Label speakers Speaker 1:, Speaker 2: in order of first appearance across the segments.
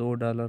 Speaker 1: $2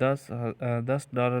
Speaker 1: $10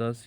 Speaker 1: 10